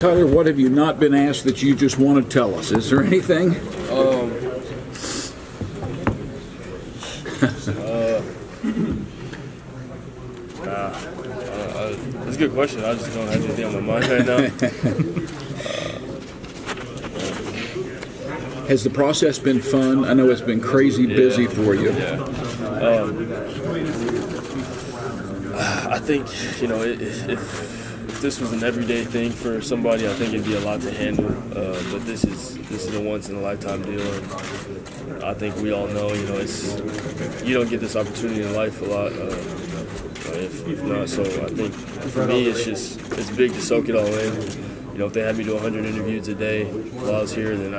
Tyler, what have you not been asked that you just want to tell us? Is there anything? That's a good question. I just don't have anything on my mind right now. Has the process been fun? I know it's been crazy busy for you. Yeah. I think, if this was an everyday thing for somebody, I think it'd be a lot to handle. But this is a once in a lifetime deal. And I think we all know, you don't get this opportunity in life a lot. If not, so I think for me it's big to soak it all in. If they had me do 100 interviews a day while I was here, then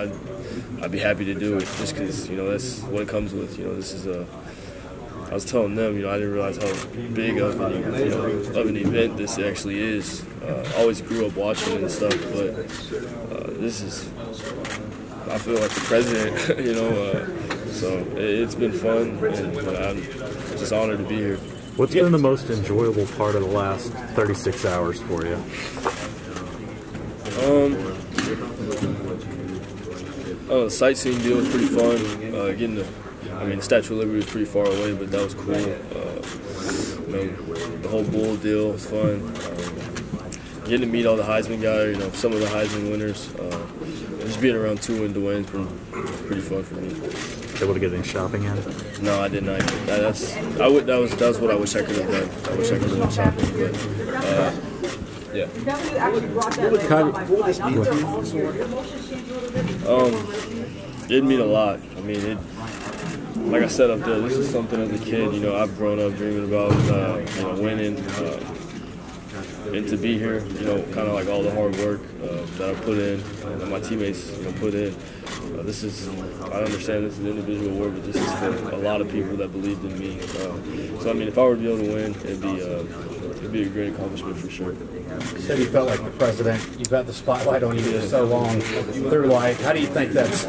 I'd be happy to do it, just because that's what it comes with. This is I was telling them, I didn't realize how big of an event this actually is. I always grew up watching it and stuff, but this is, I feel like the president, so it's been fun, and I'm just honored to be here. What's been the most enjoyable part of the last 36 hours for you? The sightseeing deal was pretty fun. The Statue of Liberty was pretty far away, but that was cool. The whole bull deal was fun. Getting to meet all the Heisman guys, some of the Heisman winners. Just being around Tua and Dwayne's been pretty fun for me. Able to get any shopping in? No, I did not. That was what I wish I could have done. I wish I could have done shopping, but yeah. It didn't mean a lot. Like I said up there, this is something as a kid, I've grown up dreaming about, winning, and to be here, kind of like all the hard work that I put in, and my teammates, put in. I understand this is an individual award, but this is for a lot of people that believed in me. So if I were to be able to win, it'd be a great accomplishment for sure. You said you felt like the president. You've had the spotlight on you for so long through life. How do you think that's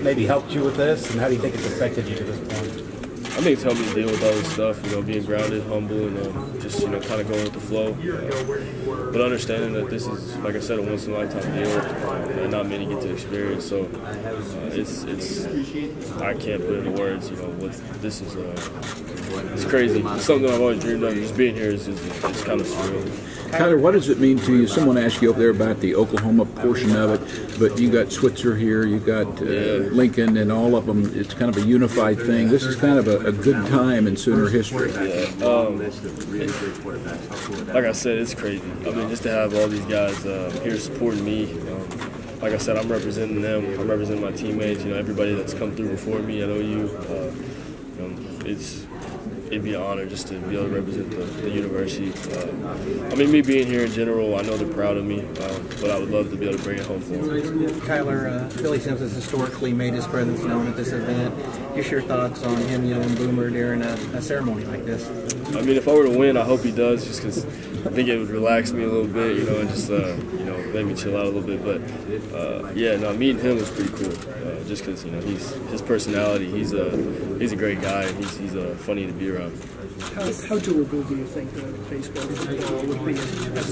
maybe helped you with this, and how do you think it's affected you to this point? I think it's helped me deal with all this stuff, being grounded, humble, and just, kind of going with the flow. But understanding that this is, like I said, a once-in-a-lifetime deal, and not many get to experience. So I can't put into words, what this is. It's crazy. It's something I've always dreamed of. Just being here is kind of surreal. Tyler, what does it mean to you? Someone asked you up there about the Oklahoma portion of it, but you got Switzer here, you got Lincoln, and all of them. It's kind of a unified thing. This is kind of a good time in Sooner history. Yeah. Like I said, it's crazy. Just to have all these guys here supporting me. Like I said, I'm representing them. I'm representing my teammates. Everybody that's come through before me at OU. It'd be an honor just to be able to represent the university. Me being here in general, I know they're proud of me, but I would love to be able to bring it home for them. Tyler, Billy Sims has historically made his presence known at this event. Just your thoughts on him yelling Boomer during a ceremony like this? If I were to win, I hope he does, just because I think it would relax me a little bit, and just make me chill out a little bit. But meeting him was pretty cool, just because his personality. He's a great guy. And he's funny to be around. How durable do you think that baseball would be at a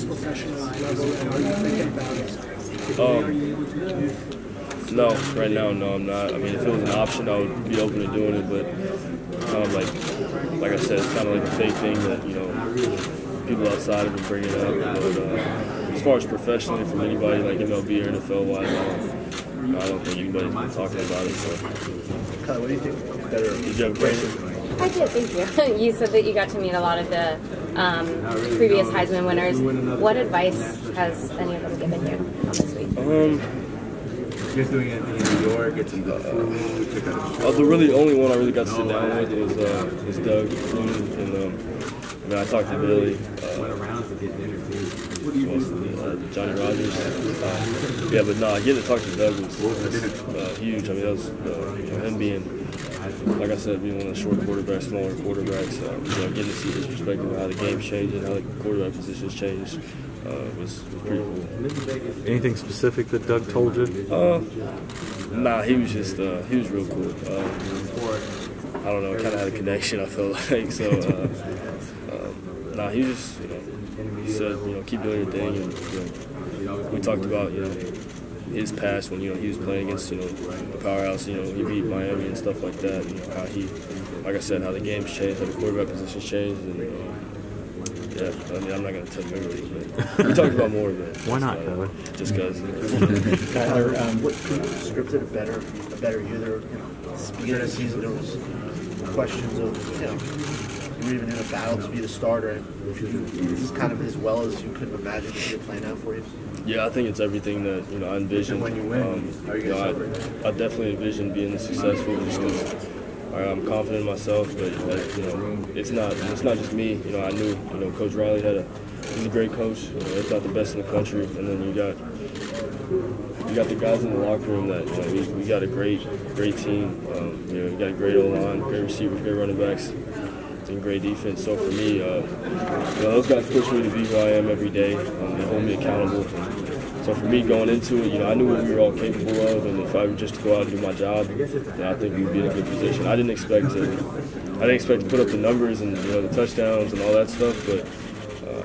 professional level, and are you thinking about it? No, right now, no, I'm not. If it was an option, I would be open to doing it, but like I said, it's kind of like a fake thing that people outside have been bringing up. But as far as professionally, from anybody like MLB or NFL wise, I don't think anybody's been talking about it. So. Kyle, what do you think? Did you have a question? I did, thank you. You said that you got to meet a lot of the previous Heisman winners. What advice has any of them given you on this week? Just doing it in New York, get some good food. The really only one I really got to sit down with was Doug, and I talked to Billy, Johnny Rogers. But no, getting to talk to Doug was huge. That was him being. Like I said, being one of the short quarterbacks, smaller quarterbacks, getting to see his perspective of how the game's changing, how the quarterback positions changed, was pretty cool. Anything specific that Doug told you? Nah, he was just, he was real cool. I don't know, kind of had a connection, I felt like, so, nah, he just, he said, keep doing your thing, and, we talked about, his past when, he was playing against, the powerhouse, he beat Miami and stuff like that, how he, like I said, how the game's changed, how the quarterback position's changed, and yeah, I mean, I'm not going to tell you everything, but we talked about more of it. Why not, Tyler? Just because. Tyler, what scripted a better year? There, at the beginning of the season, there was questions of, you were even in a battle to be the starter. This is kind of as well as you could have imagined it to play out for you. Yeah, I think it's everything that I envisioned. When you win, I definitely envisioned being successful just because I'm confident in myself. But it's not just me. I knew Coach Riley he's a great coach. If not the best in the country. And then you got the guys in the locker room that we got a great team. We got a great O-line, great receivers, great running backs, and great defense. So for me, those guys push me to be who I am every day. They hold me accountable. So for me going into it, I knew what we were all capable of, and if I were just to go out and do my job, I think we'd be in a good position. I didn't expect to put up the numbers and the touchdowns and all that stuff, but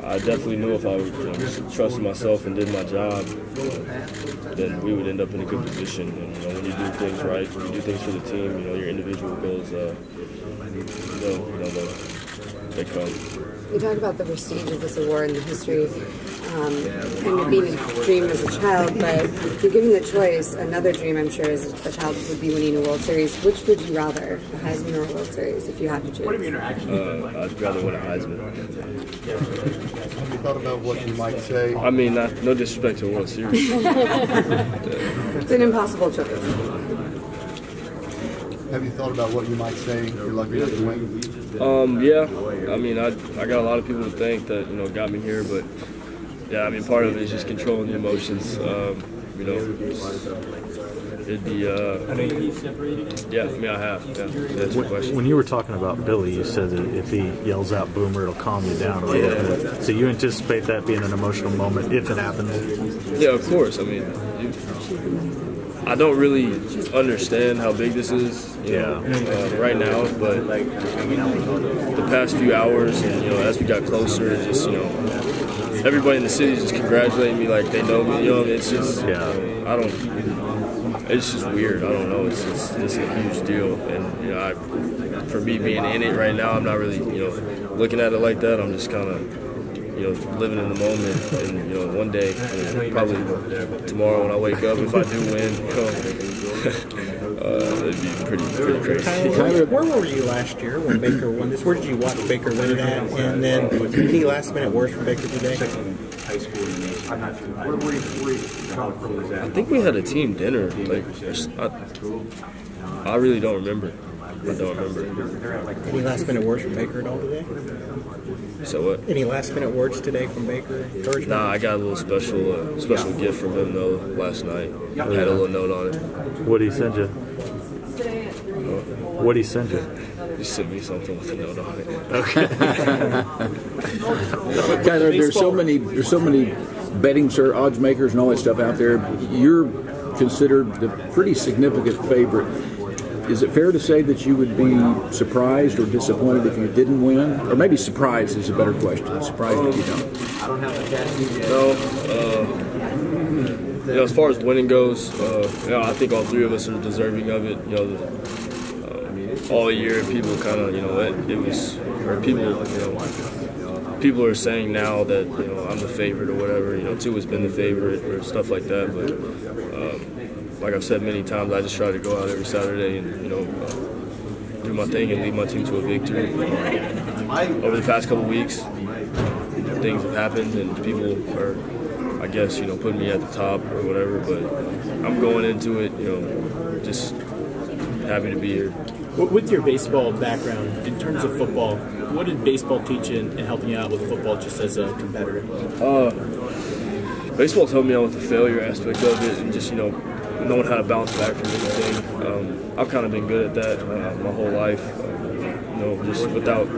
I definitely knew if I would just trusted myself and did my job, then we would end up in a good position. And when you do things right, when you do things for the team, your individual goals, they come. You talk about the prestige of this award and the history, and it being a dream as a child, but if you're given the choice, another dream I'm sure as a child would be winning a World Series. Which would you rather, a Heisman or a World Series, if you had to choose? I'd rather win a Heisman. Have you thought about what you might say? I mean, no disrespect to a World Series. It's an impossible choice. Have you thought about what you might say if you're lucky enough to win? Yeah. I mean, I got a lot of people to thank that got me here, but yeah, I mean, part of it is just controlling the emotions. It'd be yeah. I mean, I have. Yeah, that's your question. When you were talking about Billy, you said that if he yells out "Boomer," it'll calm you down a little bit. So you anticipate that being an emotional moment if it happens? Yeah, of course. I mean, I don't really understand how big this is, right now, but the past few hours and as we got closer, just everybody in the city is just congratulating me like they know me. It's just it's just weird. I don't know. It's a huge deal, and for me being in it right now, I'm not really looking at it like that. I'm just kind of living in the moment, and one day, probably tomorrow when I wake up, if I do win, it'd be pretty crazy. Tyler, where were you last year when Baker won this? Where did you watch Baker win it at? And then any last-minute words from Baker today? I think we had a team dinner. I really don't remember. I don't remember. Any last-minute words from Baker at all today? So what? Any last-minute words today from Baker? Nah, I got a little special gift from him though last night. I had a little note on it. What did he send you? What did he send you? He sent me something with a note on it. Okay. Tyler, there's so many betting odds makers and all that stuff out there. You're considered the pretty significant favorite. Is it fair to say that you would be surprised or disappointed if you didn't win? Or maybe surprised is a better question. Surprised if you don't. No. As far as winning goes, I think all three of us are deserving of it. All year, people kind of, people are saying now that I'm the favorite or whatever. Tua has been the favorite or stuff like that. But like I've said many times, I just try to go out every Saturday and do my thing and lead my team to a victory. Over the past couple weeks, things have happened and people are, I guess, putting me at the top or whatever. But I'm going into it, just happy to be here. With your baseball background, in terms of football, what did baseball teach you in helping you out with football just as a competitor? Baseball's helped me out with the failure aspect of it and just, knowing how to bounce back from anything. I've kind of been good at that my whole life, just without,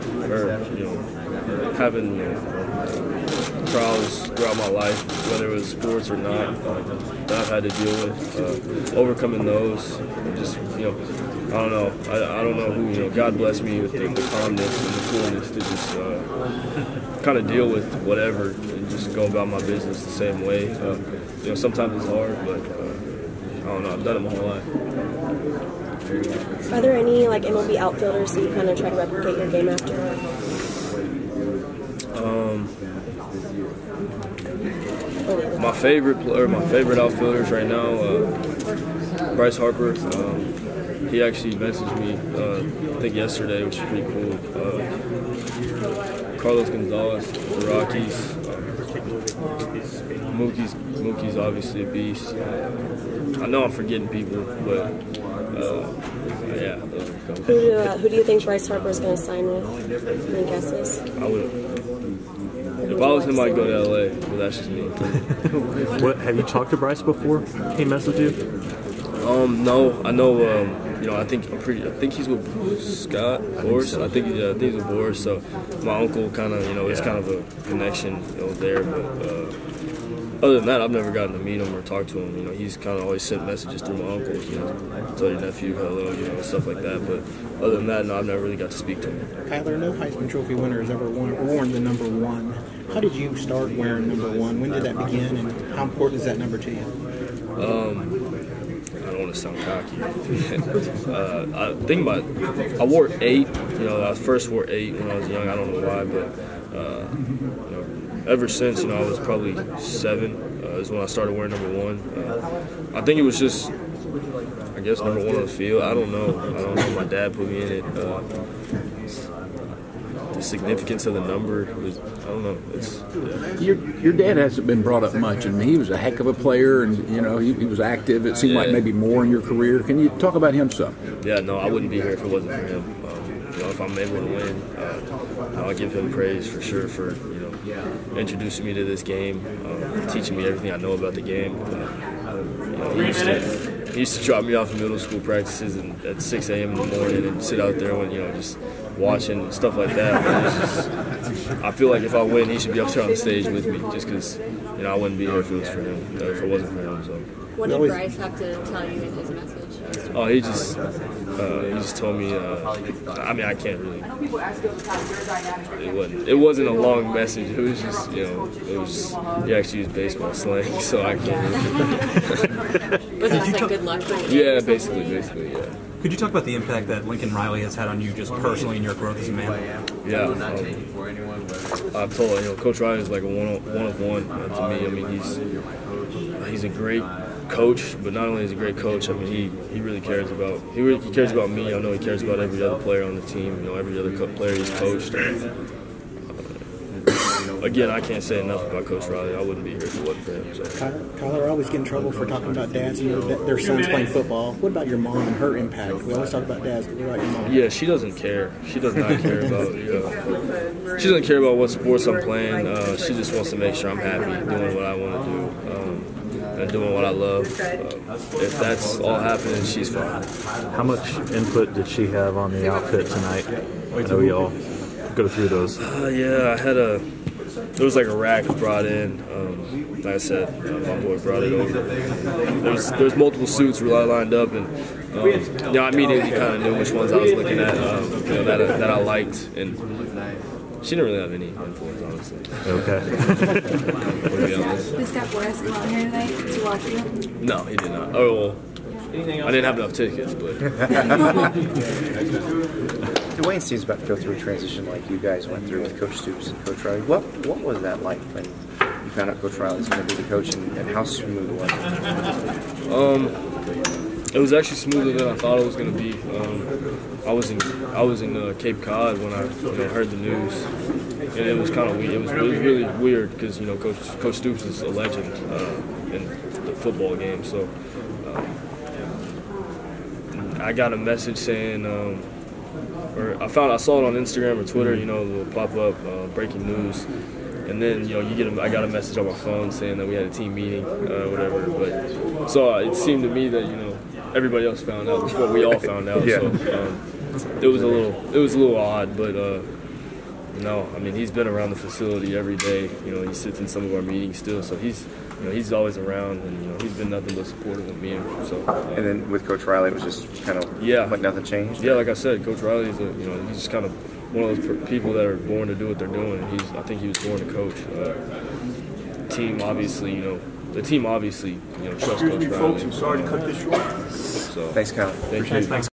having trials throughout my life, whether it was sports or not, that I've had to deal with, overcoming those, just I don't know. I don't know who, God bless me with the calmness and the coolness to just kind of deal with whatever and just go about my business the same way. Sometimes it's hard, but I don't know. I've done it my whole life. Are there any MLB outfielders that you kind of try to replicate your game after? My favorite outfielders right now, Bryce Harper. He actually messaged me, I think yesterday, which is pretty cool. Carlos Gonzalez, the Rockies. Mookie's obviously a beast. I know I'm forgetting people, but yeah. Who do you think Bryce Harper is going to sign with? Any guesses? If I was him, I'd go to LA, but that's just me. What, have you talked to Bryce before? He messaged you? No, I know. I think he's with Scott Boras. I think he's with Boras. So my uncle kind of, it's kind of a connection there. But other than that, I've never gotten to meet him or talk to him. He's kind of always sent messages through my uncles. Tell your nephew hello, stuff like that. But other than that, no, I've never really got to speak to him. Kyler, no Heisman Trophy winner has ever worn the number 1. How did you start wearing number 1? When did that begin, and how important is that number to you? I don't want to sound cocky. I wore 8. I first wore 8 when I was young. I don't know why, but ever since, I was probably 7 is when I started wearing number 1. I think it was just, I guess, number 1 on the field. I don't know. My dad put me in it. The significance of the number was, I don't know. Your dad hasn't been brought up much, and he was a heck of a player, and he was active. It seemed like maybe more in your career. Can you talk about him some? Yeah, no, I wouldn't be here if it wasn't for him. If I'm able to win, I'll give him praise for sure for introducing me to this game, teaching me everything I know about the game. He used to drop me off in middle school practices at 6 a.m. in the morning and sit out there when just watching stuff like that. I feel like if I win, he should be up there on the stage with me, just because I wouldn't be here if it was for him, if it wasn't for him. So. What did Bryce have to tell you in his message? Oh, he just told me. I can't really. It wasn't a long message. It was just, he actually used baseball slang, so I can't. Was it just good luck? Yeah, basically, yeah. Could you talk about the impact that Lincoln Riley has had on you just personally in your growth as a man? Yeah. I've told Coach Riley is like a one of one to me. He's a great coach, but not only is he a great coach, he really cares about me. I know he cares about every other player on the team. Every other player he's coached. Again, I can't say enough about Coach Riley. I wouldn't be here if it wasn't for him. So. Kyler, I always get in trouble for talking about dads and their sons playing football. What about your mom and her impact? We always talk about dads, but what about your mom? Yeah, she doesn't care. She does not care about. She doesn't care about what sports I'm playing. She just wants to make sure I'm happy doing what I want to do. And doing what I love. If that's all happening, she's fine. How much input did she have on the outfit tonight? I know y'all go through those. Yeah, there was like a rack brought in. Like I said, my boy brought it over. There's multiple suits lined up, and I immediately kind of knew which ones I was looking at, that I liked, and she didn't really have any influence, honestly. Okay. Did Scott Boras come out here tonight to watch you? No, he did not. Oh, well, I didn't have enough tickets, but. Dwayne Steve's about to go through a transition like you guys went through with Coach Stoops and Coach Riley. What was that like when you found out Coach Riley was going to be the coach, and how smooth was it? It was actually smoother than I thought it was going to be. I was in Cape Cod when I heard the news, and it was kind of weird. It was really weird because Coach Stoops is a legend in the football game. So I got a message saying, or I saw it on Instagram or Twitter. It'll pop up breaking news. And then, I got a message on my phone saying that we had a team meeting, whatever. But so it seemed to me that everybody else found out before we all found out. Yeah. So it was a little odd, but No, I mean, he's been around the facility every day. You know, he sits in some of our meetings still, so he's always around, and he's been nothing but supportive of me. So. And then with Coach Riley, it was just kind of like nothing changed. Yeah, like I said, Coach Riley is he's just kind of one of those people that are born to do what they're doing. And I think he was born to coach. The team obviously trusts Coach Riley. Excuse me, folks. I'm sorry to cut this short. So thanks, Kyle. Thank you.